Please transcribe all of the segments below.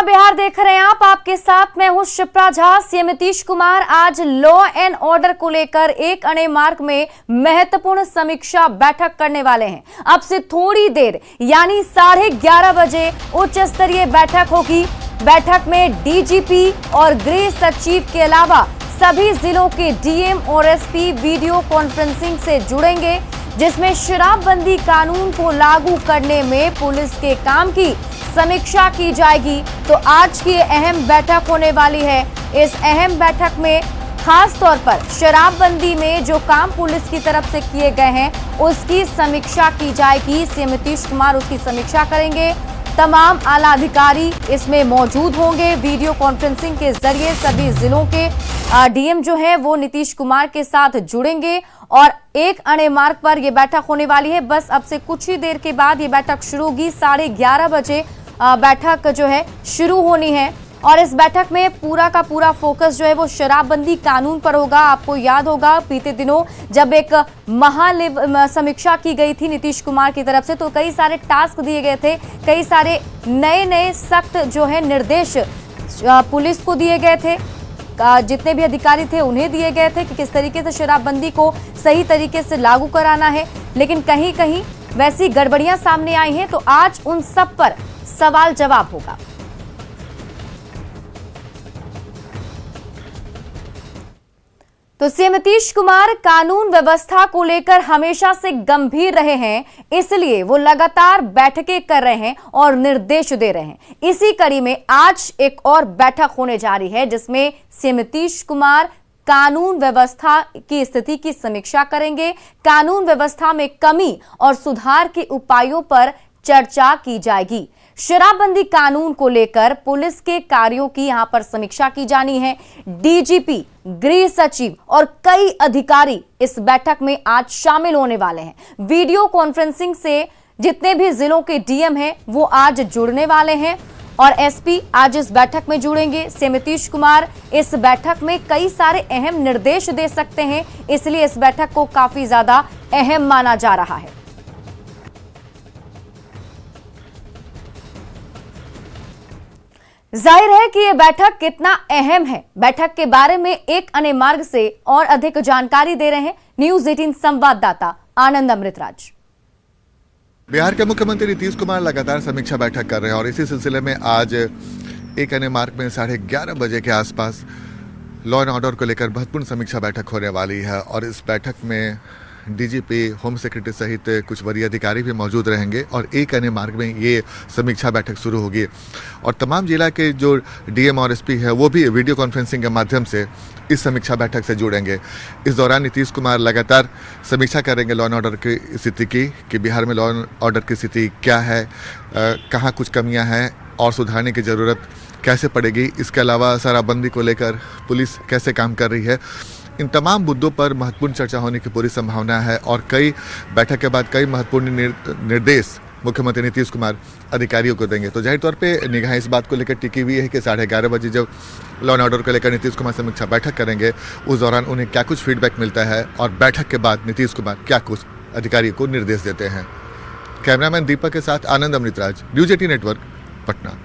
नमस्कार, बिहार देख रहे हैं आप। आपके साथ मैं हूं शिप्रा झा। सीएम नीतीश कुमार आज लॉ एंड ऑर्डर को लेकर एक अणे मार्ग में महत्वपूर्ण समीक्षा बैठक करने वाले हैं। अब से थोड़ी देर यानी 11:30 बजे उच्च स्तरीय बैठक होगी। बैठक में डीजीपी और गृह सचिव के अलावा सभी जिलों के डीएम और एसपी वीडियो कॉन्फ्रेंसिंग से जुड़ेंगे, जिसमें शराबबंदी कानून को लागू करने में पुलिस के काम की समीक्षा की जाएगी। तो आज की अहम बैठक होने वाली है। इस अहम बैठक में खास तौर पर शराबबंदी में जो काम पुलिस की तरफ से किए गए हैं उसकी समीक्षा की जाएगी। सीएम नीतीश कुमार उसकी समीक्षा करेंगे। तमाम आला अधिकारी इसमें मौजूद होंगे। वीडियो कॉन्फ्रेंसिंग के जरिए सभी जिलों के डीएम जो है वो नीतीश कुमार के साथ जुड़ेंगे और एक अणे मार्ग पर यह बैठक होने वाली है। बस अब से कुछ ही देर के बाद ये बैठक शुरू होगी। 11:30 बजे बैठक जो है शुरू होनी है और इस बैठक में पूरा का पूरा फोकस जो है वो शराबबंदी कानून पर होगा। आपको याद होगा बीते दिनों जब एक समीक्षा की गई थी नीतीश कुमार की तरफ से, तो कई सारे टास्क दिए गए थे, कई सारे नए सख्त जो है निर्देश पुलिस को दिए गए थे, जितने भी अधिकारी थे उन्हें दिए गए थे कि किस तरीके से शराबबंदी को सही तरीके से लागू कराना है। लेकिन कहीं कहीं वैसी गड़बड़ियां सामने आई हैं, तो आज उन सब पर सवाल जवाब होगा। तो सीएम नीतीश कुमार कानून व्यवस्था को लेकर हमेशा से गंभीर रहे हैं, इसलिए वो लगातार बैठकें कर रहे हैं और निर्देश दे रहे हैं। इसी कड़ी में आज एक और बैठक होने जा रही है, जिसमें सीएम नीतीश कुमार कानून व्यवस्था की स्थिति की समीक्षा करेंगे। कानून व्यवस्था में कमी और सुधार के उपायों पर चर्चा की जाएगी। शराबबंदी कानून को लेकर पुलिस के कार्यों की यहां पर समीक्षा की जानी है। डीजीपी, गृह सचिव और कई अधिकारी इस बैठक में आज शामिल होने वाले हैं। वीडियो कॉन्फ्रेंसिंग से जितने भी जिलों के डीएम हैं वो आज जुड़ने वाले हैं और एसपी आज इस बैठक में जुड़ेंगे। सीएम नीतीश कुमार इस बैठक में कई सारे अहम निर्देश दे सकते हैं, इसलिए इस बैठक को काफी ज्यादा अहम माना जा रहा है। जाहिर है कि यह बैठक कितना अहम है। बैठक के बारे में एक अणे मार्ग से और अधिक जानकारी दे रहे हैं न्यूज 18 संवाददाता आनंद अमृतराज। बिहार के मुख्यमंत्री नीतीश कुमार लगातार समीक्षा बैठक कर रहे हैं और इसी सिलसिले में आज एक अणे मार्ग में 11:30 बजे के आसपास लॉ एंड ऑर्डर को लेकर महत्वपूर्ण समीक्षा बैठक होने वाली है और इस बैठक में डीजीपी, होम सेक्रेटरी सहित कुछ वरीय अधिकारी भी मौजूद रहेंगे और एक अणे मार्ग में ये समीक्षा बैठक शुरू होगी और तमाम जिला के जो डीएम और एसपी है वो भी वीडियो कॉन्फ्रेंसिंग के माध्यम से इस समीक्षा बैठक से जुड़ेंगे। इस दौरान नीतीश कुमार लगातार समीक्षा करेंगे लॉ एंड ऑर्डर की स्थिति की कि बिहार में लॉ एंड ऑर्डर की स्थिति क्या है, कहाँ कुछ कमियाँ हैं और सुधारने की ज़रूरत कैसे पड़ेगी। इसके अलावा शराबबंदी को लेकर पुलिस कैसे काम कर रही है। इन तमाम मुद्दों पर महत्वपूर्ण चर्चा होने की पूरी संभावना है और कई बैठक के बाद कई महत्वपूर्ण निर्देश मुख्यमंत्री नीतीश कुमार अधिकारियों को देंगे। तो जाहिर तौर पे निगाह इस बात को लेकर टिकी हुई है कि 11:30 बजे जब लॉ एंड ऑर्डर को लेकर नीतीश कुमार समीक्षा बैठक करेंगे उस दौरान उन्हें क्या कुछ फीडबैक मिलता है और बैठक के बाद नीतीश कुमार क्या कुछ अधिकारियों को निर्देश देते हैं। कैमरामैन दीपक के साथ आनंद अमृतराज, न्यूज 18 नेटवर्क, पटना।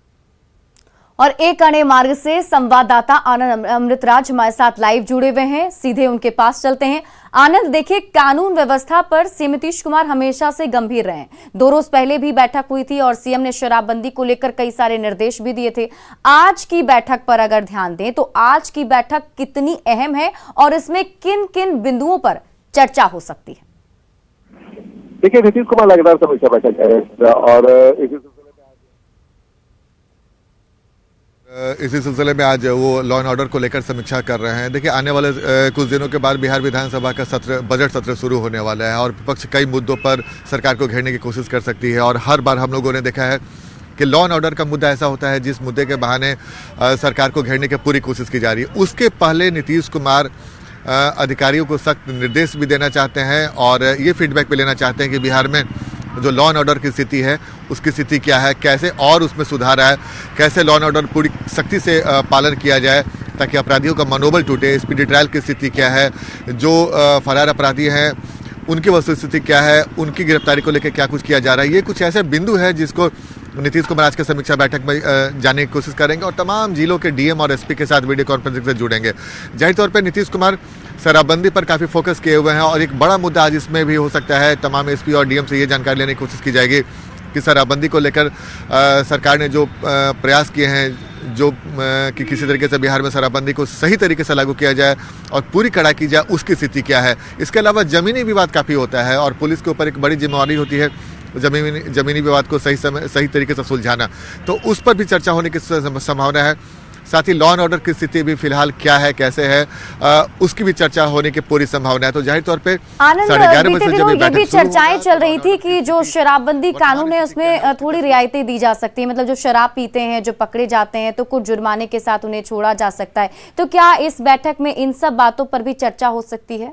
और एक अणे मार्ग से संवाददाता आनंद अमृतराज हमारे साथ लाइव जुड़े हुए हैं, सीधे उनके पास चलते हैं। आनंद, देखिए कानून व्यवस्था पर सीएम नीतीश कुमार हमेशा से गंभीर रहे हैं। 2 रोज पहले भी बैठक हुई थी और सीएम ने शराबबंदी को लेकर कई सारे निर्देश भी दिए थे। आज की बैठक पर अगर ध्यान दें तो आज की बैठक कितनी अहम है और इसमें किन किन बिंदुओं पर चर्चा हो सकती है? देखिए, नीतीश कुमार लगातार समीक्षा बैठक कर रहे हैं और इसी सिलसिले में आज वो लॉ एंड ऑर्डर को लेकर समीक्षा कर रहे हैं। देखिए, आने वाले कुछ दिनों के बाद बिहार विधानसभा का बजट सत्र शुरू होने वाला है और विपक्ष कई मुद्दों पर सरकार को घेरने की कोशिश कर सकती है और हर बार हम लोगों ने देखा है कि लॉ एंड ऑर्डर का मुद्दा ऐसा होता है जिस मुद्दे के बहाने सरकार को घेरने की पूरी कोशिश की जा रही है। उसके पहले नीतीश कुमार अधिकारियों को सख्त निर्देश भी देना चाहते हैं और ये फीडबैक भी लेना चाहते हैं कि बिहार में जो लॉ एंड ऑर्डर की स्थिति है उसकी स्थिति क्या है, कैसे और उसमें सुधार आए, कैसे लॉ एंड ऑर्डर पूरी सख्ती से पालन किया जाए ताकि अपराधियों का मनोबल टूटे। स्पीडी ट्रायल की स्थिति क्या है, जो फरार अपराधी हैं उनकी वस्तुस्थिति क्या है, उनकी गिरफ्तारी को लेकर क्या कुछ किया जा रहा है। ये कुछ ऐसे बिंदु है जिसको नीतीश कुमार आज के समीक्षा बैठक में जाने की कोशिश करेंगे और तमाम जिलों के डीएम और एसपी के साथ वीडियो कॉन्फ्रेंसिंग से जुड़ेंगे। जाहिर तौर पर नीतीश कुमार शराबबंदी पर काफ़ी फोकस किए हुए हैं और एक बड़ा मुद्दा आज इसमें भी हो सकता है। तमाम एसपी और डीएम से ये जानकारी लेने की कोशिश की जाएगी कि शराबबंदी को लेकर सरकार ने जो प्रयास किए हैं, जो कि किसी तरीके से बिहार में शराबबंदी को सही तरीके से लागू किया जाए और पूरी कड़ाई की जाए, उसकी स्थिति क्या है। इसके अलावा ज़मीनी विवाद काफ़ी होता है और पुलिस के ऊपर एक बड़ी जिम्मेवारी होती है ज़मीनी विवाद को सही तरीके से सुलझाना, तो उस पर भी चर्चा होने की संभावना है। साथ ही लॉ एंड ऑर्डर की स्थिति भी फिलहाल क्या है, कैसे है, उसकी भी चर्चा होने की पूरी संभावना है। तो जाहिर तौर पे आनंद, बीते दिनों ये भी चर्चाएं चल रही थी कि जो शराबबंदी कानून है उसमें थोड़ी रियायतें दी जा सकती है, मतलब जो शराब पीते हैं, जो पकड़े जाते हैं तो कुछ जुर्माने के साथ उन्हें छोड़ा जा सकता है। तो क्या इस बैठक में इन सब बातों पर भी चर्चा हो सकती है?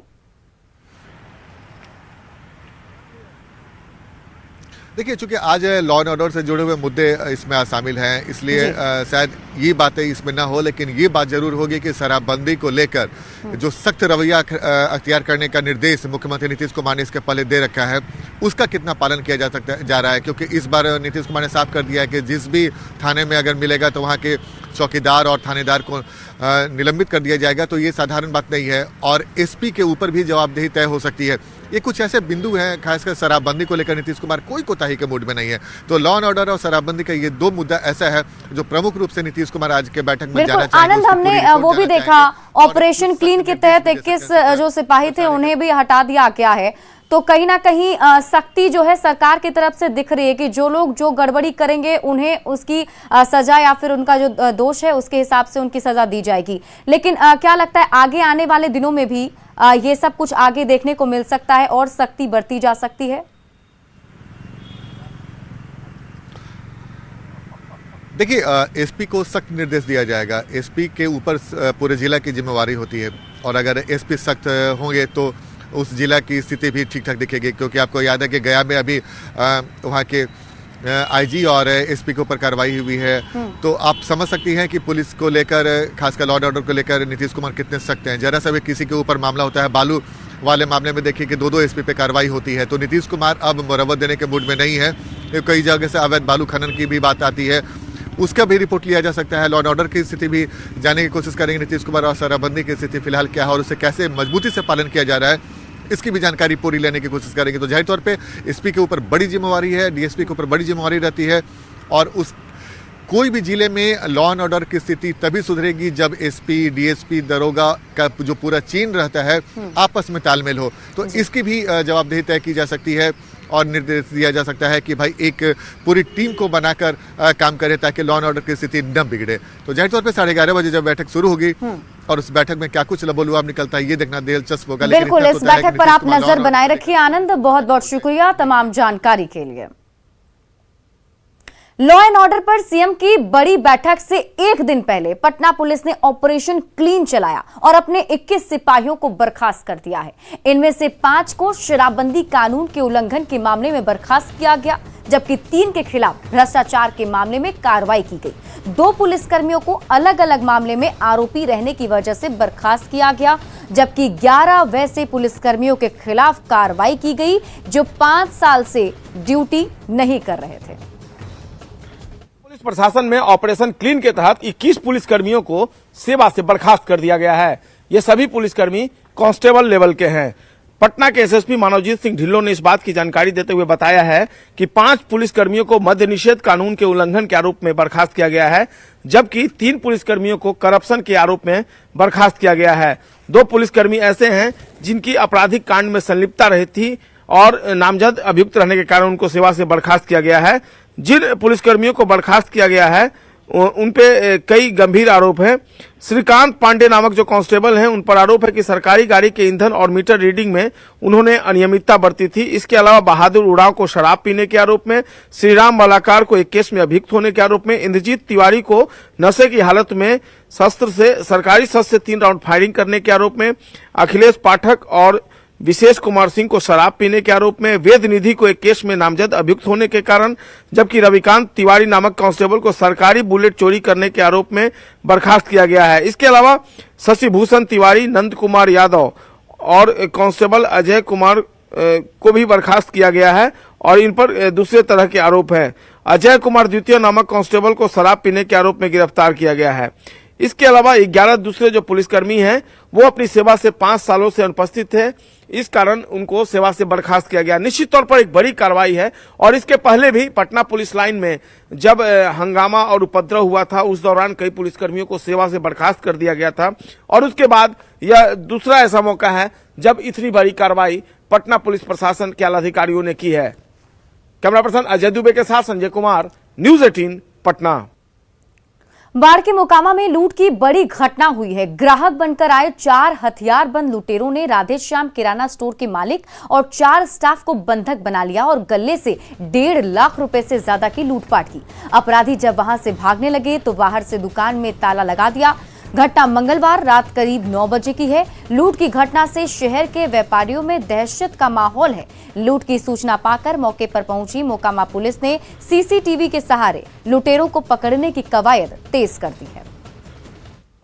देखिए, चूंकि आज लॉ एंड ऑर्डर से जुड़े हुए मुद्दे इसमें शामिल हैं, इसलिए शायद ये बातें इसमें ना हो, लेकिन ये बात जरूर होगी कि शराबबंदी को लेकर जो सख्त रवैया अख्तियार करने का निर्देश मुख्यमंत्री नीतीश कुमार ने इसके पहले दे रखा है, उसका कितना पालन किया जा रहा है। क्योंकि इस बार नीतीश कुमार ने साफ कर दिया है कि जिस भी थाने में अगर मिलेगा तो वहाँ के चौकीदार और थानेदार को निलंबित कर दिया जाएगा। तो ये साधारण बात नहीं है और एसपी के ऊपर भी जवाबदेही तय हो सकती है। ये कुछ ऐसे बिंदु हैं, खासकर शराबबंदी को लेकर नीतीश कुमार कोई कोताही के मूड में नहीं है। तो लॉ एंड ऑर्डर और शराबबंदी का ये दो मुद्दा ऐसा है जो प्रमुख रूप से नीतीश कुमार आज के बैठक में जाना चाहेंगे। आनंद, हमने वो भी देखा ऑपरेशन क्लीन के तहत 21 जो सिपाही थे उन्हें भी हटा दिया गया है। तो कहीं ना कहीं सख्ती जो है सरकार की तरफ से दिख रही है कि जो लोग जो गड़बड़ी करेंगे उन्हें उसकी सजा या फिर उनका जो दोष है उसके हिसाब से उनकी सजा दी जाएगी। लेकिन क्या लगता है आगे आने वाले दिनों में भी ये सब कुछ आगे देखने को मिल सकता है और सख्ती बढ़ती जा सकती है? देखिए, एसपी को सख्त निर्देश दिया जाएगा। एसपी के ऊपर पूरे जिला की जिम्मेवारी होती है और अगर एसपी सख्त होंगे तो उस जिला की स्थिति भी ठीक ठाक दिखेगी। क्योंकि आपको याद है कि गया में अभी वहाँ के आईजी और एसपी के ऊपर कार्रवाई हुई है। तो आप समझ सकती हैं कि पुलिस को लेकर, खासकर लॉ एंड ऑर्डर को लेकर नीतीश कुमार कितने सख्त हैं। जरा सा भी किसी के ऊपर मामला होता है, बालू वाले मामले में देखिए कि दो एसपी पे कार्रवाई होती है। तो नीतीश कुमार अब मुरव्वत देने के मूड में नहीं है। कई जगह से अवैध बालू खनन की भी बात आती है, उसका भी रिपोर्ट लिया जा सकता है। लॉ एंड ऑर्डर की स्थिति भी जानने की कोशिश करेंगे नीतीश कुमार और शराबबंदी की स्थिति फिलहाल क्या है और उसे कैसे मजबूती से पालन किया जा रहा है, इसकी भी जानकारी पूरी लेने की कोशिश करेंगे। तो जाहिर तौर पे एसपी के ऊपर बड़ी जिम्मेवारी है, डीएसपी के ऊपर बड़ी जिम्मेवारी रहती है और उस कोई भी जिले में लॉ एंड ऑर्डर की स्थिति तभी सुधरेगी जब एसपी, डीएसपी, दरोगा का जो पूरा चेन रहता है आपस में तालमेल हो। तो इसकी भी जवाबदेही तय की जा सकती है और निर्देश दिया जा सकता है कि भाई एक पूरी टीम को बनाकर काम करे ताकि लॉ एंड ऑर्डर की स्थिति न बिगड़े। तो जाहिर तौर पे 11:30 बजे जब बैठक शुरू होगी और उस बैठक में क्या कुछ लबोलुआब निकलता है ये देखना दिलचस्प होगा। बिल्कुल, इस बैठक पर आप नजर बनाए रखिए। आनंद, बहुत बहुत शुक्रिया तमाम जानकारी के लिए। लॉ एंड ऑर्डर पर सीएम की बड़ी बैठक से एक दिन पहले पटना पुलिस ने ऑपरेशन क्लीन चलाया और अपने 21 सिपाहियों को बर्खास्त कर दिया है। इनमें से 5 को शराबबंदी कानून के उल्लंघन के मामले में बर्खास्त किया गया, जबकि 3 के खिलाफ भ्रष्टाचार के मामले में कार्रवाई की गई। 2 पुलिसकर्मियों को अलग अलग मामले में आरोपी रहने की वजह से बर्खास्त किया गया, जबकि 11 वैसे पुलिसकर्मियों के खिलाफ कार्रवाई की गई जो 5 साल से ड्यूटी नहीं कर रहे थे। पुलिस प्रशासन में ऑपरेशन क्लीन के तहत 21 पुलिसकर्मियों को सेवा से बर्खास्त कर दिया गया है। ये सभी पुलिसकर्मी कांस्टेबल लेवल के हैं। पटना के एसएसपी मानवजीत सिंह ढिल्लों ने इस बात की जानकारी देते हुए बताया है कि 5 पुलिसकर्मियों को मद्य निषेध कानून के उल्लंघन के आरोप में बर्खास्त किया गया है, जबकि 3 पुलिसकर्मियों को करप्शन के आरोप में बर्खास्त किया गया है। 2 पुलिसकर्मी ऐसे हैं जिनकी आपराधिक कांड में संलिप्तता रही थी और नामजद अभियुक्त रहने के कारण उनको सेवा से बर्खास्त किया गया है। जिन पुलिसकर्मियों को बर्खास्त किया गया है उनपे कई गंभीर आरोप हैं। श्रीकांत पांडे नामक जो कांस्टेबल हैं उन पर आरोप है कि सरकारी गाड़ी के ईंधन और मीटर रीडिंग में उन्होंने अनियमितता बरती थी। इसके अलावा बहादुर उड़ाव को शराब पीने के आरोप में, श्रीराम मलाकार को एक केस में अभियुक्त होने के आरोप में, इंद्रजीत तिवारी को नशे की हालत में सरकारी शस्त्र से 3 राउंड फायरिंग करने के आरोप में, अखिलेश पाठक और विशेष कुमार सिंह को शराब पीने के आरोप में, वेद निधि को एक केस में नामजद अभियुक्त होने के कारण, जबकि रविकांत तिवारी नामक कांस्टेबल को सरकारी बुलेट चोरी करने के आरोप में बर्खास्त किया गया है। इसके अलावा शशिभूषण तिवारी, नंद कुमार यादव और कांस्टेबल अजय कुमार को भी बर्खास्त किया गया है और इन पर दूसरे तरह के आरोप हैं। अजय कुमार द्वितीय नामक कांस्टेबल को शराब पीने के आरोप में गिरफ्तार किया गया है। इसके अलावा 11 दूसरे जो पुलिसकर्मी हैं वो अपनी सेवा से 5 सालों से अनुपस्थित थे, इस कारण उनको सेवा से बर्खास्त किया गया। निश्चित तौर पर एक बड़ी कार्रवाई है। और इसके पहले भी पटना पुलिस लाइन में जब हंगामा और उपद्रव हुआ था उस दौरान कई पुलिसकर्मियों को सेवा से बर्खास्त कर दिया गया था, और उसके बाद यह दूसरा ऐसा मौका है जब इतनी बड़ी कार्रवाई पटना पुलिस प्रशासन के आला अधिकारियों ने की है। कैमरा पर्सन अजय दुबे के साथ संजय कुमार, न्यूज़ 18 पटना। बाढ़ के मोकामा में लूट की बड़ी घटना हुई है। ग्राहक बनकर आए 4 हथियारबंद लुटेरों ने राधेश्याम किराना स्टोर के मालिक और 4 स्टाफ को बंधक बना लिया और गले से 1.5 लाख रुपए से ज्यादा की लूटपाट की। अपराधी जब वहां से भागने लगे तो बाहर से दुकान में ताला लगा दिया। घटना मंगलवार रात करीब 9 बजे की है। लूट की घटना से शहर के व्यापारियों में दहशत का माहौल है। लूट की सूचना पाकर मौके पर पहुंची मोकामा पुलिस ने सीसीटीवी के सहारे लुटेरों को पकड़ने की कवायद तेज कर दी है।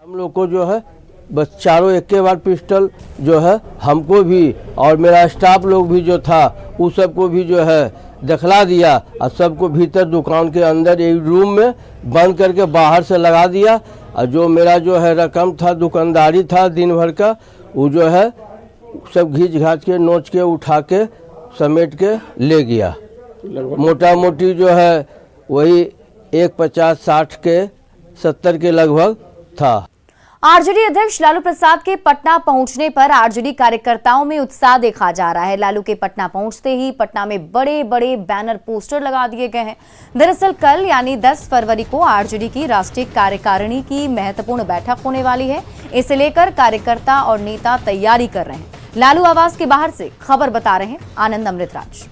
हम लोग को जो है बस चारों एक के बाद पिस्टल जो है हमको भी और मेरा स्टाफ लोग भी जो था उस सबको भी जो है दिखला दिया और सबको भीतर दुकान के अंदर एक रूम में बंद करके बाहर से लगा दिया। और जो मेरा जो है रकम था, दुकानदारी था दिन भर का, वो जो है सब घींच घाच के नोच के उठा के समेट के ले गया। मोटा मोटी जो है वही 150-60 के 70 के लगभग था। आरजेडी अध्यक्ष लालू प्रसाद के पटना पहुंचने पर आरजेडी कार्यकर्ताओं में उत्साह देखा जा रहा है। लालू के पटना पहुंचते ही पटना में बड़े बड़े बैनर पोस्टर लगा दिए गए हैं। दरअसल कल यानी 10 फरवरी को आरजेडी की राष्ट्रीय कार्यकारिणी की महत्वपूर्ण बैठक होने वाली है। इसे लेकर कार्यकर्ता और नेता तैयारी कर रहे हैं। लालू आवास के बाहर से खबर बता रहे हैं आनंद अमृतराज।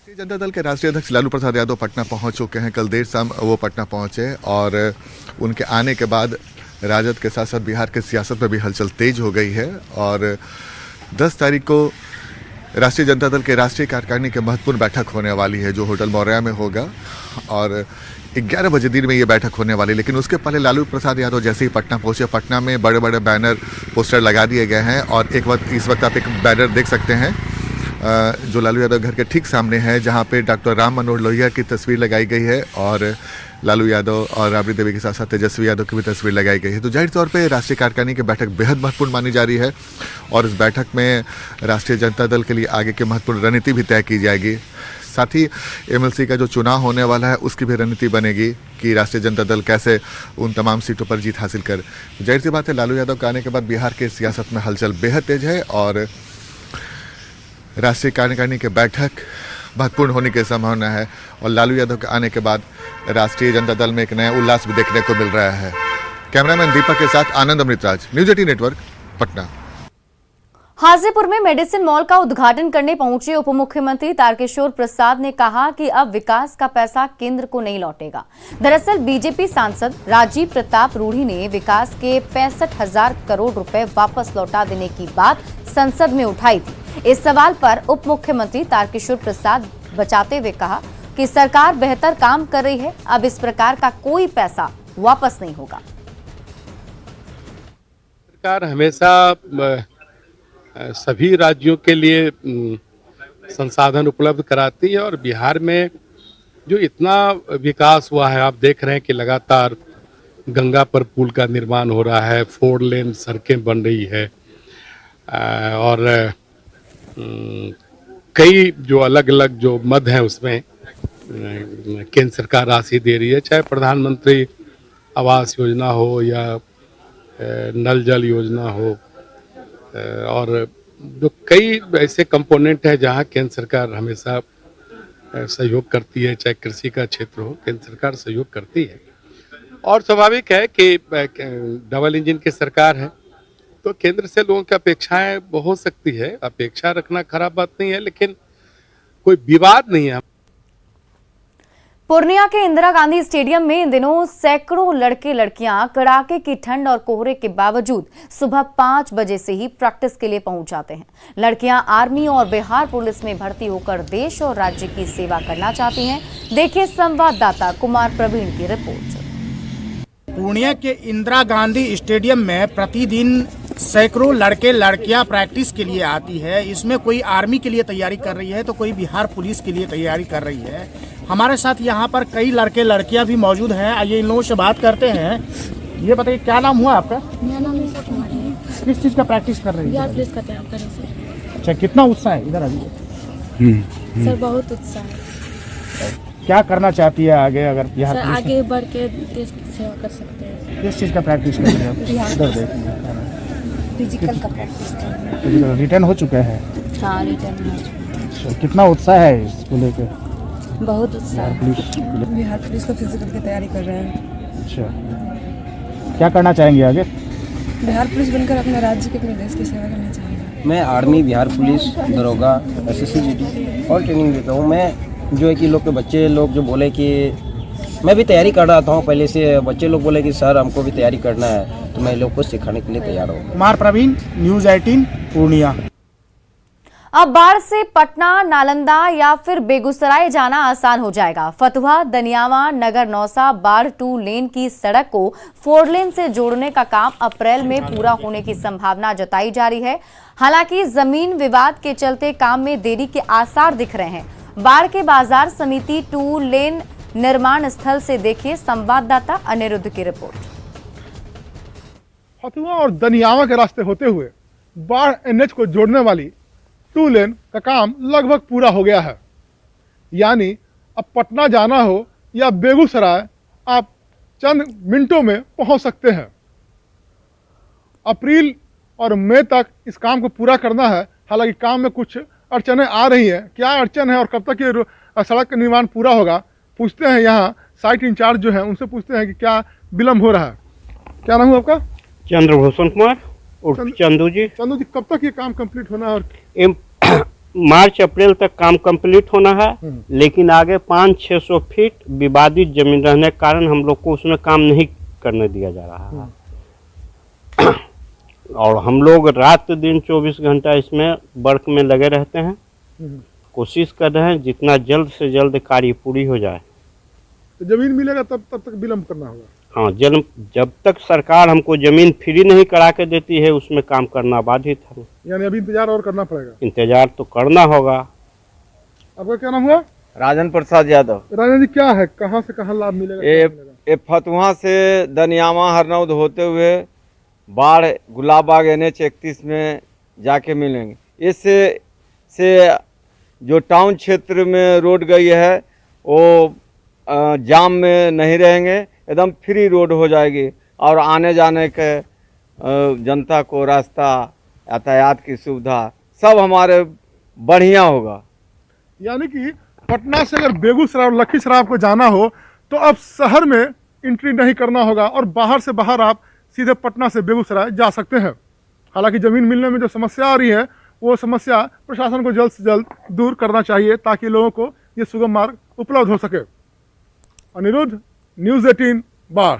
जनता दल के राष्ट्रीय अध्यक्ष लालू प्रसाद यादव पटना पहुंच चुके हैं। कल देर शाम वो पटना पहुंचे और उनके आने के बाद राजद के साथ साथ बिहार के सियासत में भी हलचल तेज हो गई है। और 10 तारीख को राष्ट्रीय जनता दल के राष्ट्रीय कार्यकारिणी की महत्वपूर्ण बैठक होने वाली है जो होटल मौर्या में होगा और 11 बजे दिन में ये बैठक होने वाली है। लेकिन उसके पहले लालू प्रसाद यादव जैसे ही पटना पहुंचे, पटना में बड़े बड़े बैनर पोस्टर लगा दिए गए हैं। और इस वक्त आप एक बैनर देख सकते हैं जो लालू यादव घर के ठीक सामने है, जहां पे डॉक्टर राम मनोहर लोहिया की तस्वीर लगाई गई है और लालू यादव और राबड़ी देवी के साथ साथ तेजस्वी यादव की भी तस्वीर लगाई गई है। तो जाहिर तौर पे राष्ट्रीय कार्यकारिणी की बैठक बेहद महत्वपूर्ण मानी जा रही है और इस बैठक में राष्ट्रीय जनता दल के लिए आगे की महत्वपूर्ण रणनीति भी तय की जाएगी। साथ ही एमएलसी का जो चुनाव होने वाला है उसकी भी रणनीति बनेगी कि राष्ट्रीय जनता दल कैसे उन तमाम सीटों पर जीत हासिल करे। जाहिर सी बात है, लालू यादव के आने के बाद बिहार के सियासत में हलचल बेहद तेज है और राष्ट्रीय कार्यकारिणी की बैठक महत्वपूर्ण होने की संभावना है। और लालू यादव के आने के बाद राष्ट्रीय जनता दल में एक नया उल्लास भी देखने को मिल रहा है। कैमरामैन दीपक के साथ आनंद अमृतराज, न्यूज़ 18 नेटवर्क, पटना। हाजीपुर में मेडिसिन मॉल का उद्घाटन करने पहुंचे उप मुख्यमंत्री तारकिशोर प्रसाद ने कहा कि अब विकास का पैसा केंद्र को नहीं लौटेगा। दरअसल बीजेपी सांसद राजीव प्रताप रूढ़ी ने विकास के 65,000 करोड़ रुपए वापस लौटा देने की बात संसद में उठाई थी। इस सवाल पर उप मुख्यमंत्री तारकिशोर प्रसाद बचाते हुए कहा कि सरकार बेहतर काम कर रही है, अब इस प्रकार का कोई पैसा वापस नहीं होगा। सरकार हमेशा सभी राज्यों के लिए संसाधन उपलब्ध कराती है और बिहार में जो इतना विकास हुआ है, आप देख रहे हैं कि लगातार गंगा पर पुल का निर्माण हो रहा है, 4 लेन सड़कें बन रही है और कई जो अलग अलग जो मद हैं उसमें केंद्र सरकार राशि दे रही है, चाहे प्रधानमंत्री आवास योजना हो या नल जल योजना हो और जो कई ऐसे कंपोनेंट है जहां केंद्र सरकार हमेशा सहयोग करती है, चाहे कृषि का क्षेत्र हो, केंद्र सरकार सहयोग करती है। और स्वाभाविक है कि डबल इंजन की सरकार है तो केंद्र से लोगों की अपेक्षाएं हो सकती है, अपेक्षा रखना खराब बात नहीं है, लेकिन कोई विवाद नहीं है। पूर्णिया के इंदिरा गांधी स्टेडियम में इन दिनों सैकड़ों लड़के लड़कियां कड़ाके की ठंड और कोहरे के बावजूद सुबह 5 बजे से ही प्रैक्टिस के लिए पहुंच जाते हैं। लड़कियां आर्मी और बिहार पुलिस में भर्ती होकर देश और राज्य की सेवा करना चाहती हैं। देखिए संवाददाता कुमार प्रवीण की रिपोर्ट। पूर्णिया के इंदिरा गांधी स्टेडियम में प्रतिदिन सैकड़ों लड़के लड़कियां प्रैक्टिस के लिए आती है। इसमें कोई आर्मी के लिए तैयारी कर रही है तो कोई बिहार पुलिस के लिए तैयारी कर रही है। हमारे साथ यहाँ पर कई लड़के लड़कियाँ भी मौजूद हैं। आइए इन लोगों से बात करते हैं। ये बताइए क्या नाम हुआ आपका? मेरा नाम निशा कुमारी है। किस चीज़ का प्रैक्टिस कर रही बिहार है? पुलिस का तैयार करें सर। अच्छा, कितना उत्साह है इधर अभी? सर बहुत उत्साह है क्या करना चाहती है आगे अगर बिहार सर, पुलिस आगे बढ़ के देश की सेवा कर सकते हैं। किस चीज़ का प्रैक्टिस कर रही है? बिहार इधर देखिए। फिजिकल का प्रैक्टिस कर रहे हैं। रिटर्न हो चुका है? हाँ, रिटर्न है। अच्छा, कितना उत्साह है इसको लेकर? बहुत उत्साह है। बिहार पुलिस का फिजिकल की तैयारी कर रहे हैं। अच्छा, क्या करना चाहेंगे आगे? बिहार पुलिस बनकर अपने राज्य के, अपने देश की सेवा करना चाहेंगे। मैं आर्मी, बिहार पुलिस, दरोगा, SSC और ट्रेनिंग देता हूँ। मैं जो है कि लोग के बच्चे लोग जो बोले कि मैं भी तैयारी कर रहा था पहले से, बच्चे लोग बोले कि सर हमको भी तैयारी करना है, तो मैं लोग को सिखाने के लिए तैयार हूँ। कुमार प्रवीण, न्यूज़ 18 पूर्णिया। अब बाढ़ से पटना, नालंदा या फिर बेगूसराय जाना आसान हो जाएगा। फतुहा, दनियावा, नगर नौसा बाढ़ 2 लेन की सड़क को 4 लेन से जोड़ने का काम अप्रैल में पूरा होने की संभावना जताई जा रही है। हालांकि जमीन विवाद के चलते काम में देरी के आसार दिख रहे हैं। बाढ़ के बाजार समिति 2 लेन निर्माण स्थल से देखिए संवाददाता अनिरुद्ध की रिपोर्ट। फतुहा और दनियावा के रास्ते होते हुए बाढ़ NH को जोड़ने वाली 2 लेन का काम लगभग पूरा हो गया है। यानी अब पटना जाना हो या बेगूसराय, आप चंद मिनटों में पहुंच सकते हैं। अप्रैल और मई तक इस काम को पूरा करना है। हालांकि काम में कुछ अड़चनें आ रही हैं। क्या अड़चन है और कब तक ये सड़क का निर्माण पूरा होगा, पूछते हैं यहाँ साइट इंचार्ज जो हैं उनसे पूछते हैं कि क्या विलम्ब हो रहा है। क्या नाम है आपका? चंद्रभूषण कुमार और चंदू जी। चंदू जी, कब तक ये काम कंप्लीट होना है? और मार्च अप्रैल तक काम कंप्लीट होना है, लेकिन आगे 500-600 फीट विवादित जमीन रहने के कारण हम लोग को उसमें काम नहीं करने दिया जा रहा है। और हम लोग रात दिन 24 घंटा इसमें वर्क में लगे रहते हैं। कोशिश कर रहे हैं जितना जल्द से जल्द कार्य पूरी हो जाए। तो जमीन मिलेगा तब तक विलम्ब करना होगा। हाँ, जब तक सरकार हमको जमीन फ्री नहीं करा के देती है उसमें काम करना बाधित है। यानी अभी इंतजार और करना पड़ेगा। इंतजार तो करना होगा। आपका क्या नाम हुआ? राजन प्रसाद यादव। राजन जी, क्या है, कहाँ से कहाँ लाभ मिलेगा? ये फतुहा से दनियावा हरनौद होते हुए बाढ़ गुलाबबाग NH 31 में जाके मिलेंगे। इससे जो टाउन क्षेत्र में रोड गई है वो जाम में नहीं रहेंगे, एकदम फ्री रोड हो जाएगी और आने जाने के जनता को रास्ता, यातायात की सुविधा सब हमारे बढ़िया होगा। यानी कि पटना से अगर बेगूसराय और लखीसराय आपको जाना हो तो अब शहर में एंट्री नहीं करना होगा और बाहर से बाहर आप सीधे पटना से बेगूसराय जा सकते हैं। हालांकि ज़मीन मिलने में जो समस्या आ रही है वो समस्या प्रशासन को जल्द से जल्द दूर करना चाहिए ताकि लोगों को ये सुगम मार्ग उपलब्ध हो सके। अनिरुद्ध, न्यूज़ 18 बाढ़।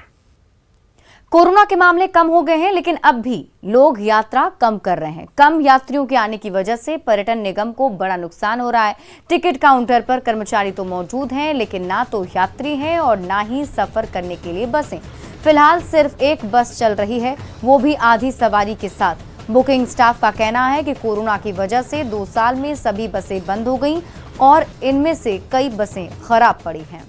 कोरोना के मामले कम हो गए हैं, लेकिन अब भी लोग यात्रा कम कर रहे हैं। कम यात्रियों के आने की वजह से पर्यटन निगम को बड़ा नुकसान हो रहा है। टिकट काउंटर पर कर्मचारी तो मौजूद हैं, लेकिन ना तो यात्री हैं और ना ही सफर करने के लिए बसें। फिलहाल सिर्फ एक बस चल रही है, वो भी आधी सवारी के साथ। बुकिंग स्टाफ का कहना है कि कोरोना की वजह से 2 साल में सभी बसें बंद हो गईं और इनमें से कई बसें खराब पड़ी हैं।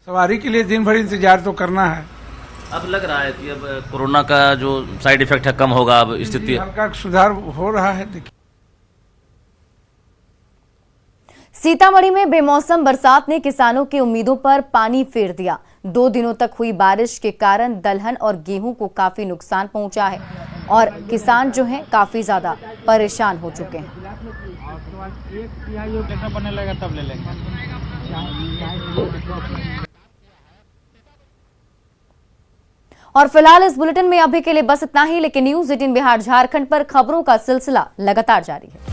सवारी के लिए दिन भर इंतजार तो करना है। अब लग रहा है कि अब कोरोना का जो साइड इफेक्ट है कम होगा, अब स्थिति हल्का सुधार हो रहा है। देखिए, सीतामढ़ी में बेमौसम बरसात ने किसानों की उम्मीदों पर पानी फेर दिया। 2 दिनों तक हुई बारिश के कारण दलहन और गेहूं को काफी नुकसान पहुंचा है और किसान जो हैं काफी ज्यादा परेशान हो चुके हैं। और फिलहाल इस बुलेटिन में अभी के लिए बस इतना ही, लेकिन न्यूज़ 18 बिहार झारखंड पर खबरों का सिलसिला लगातार जारी है।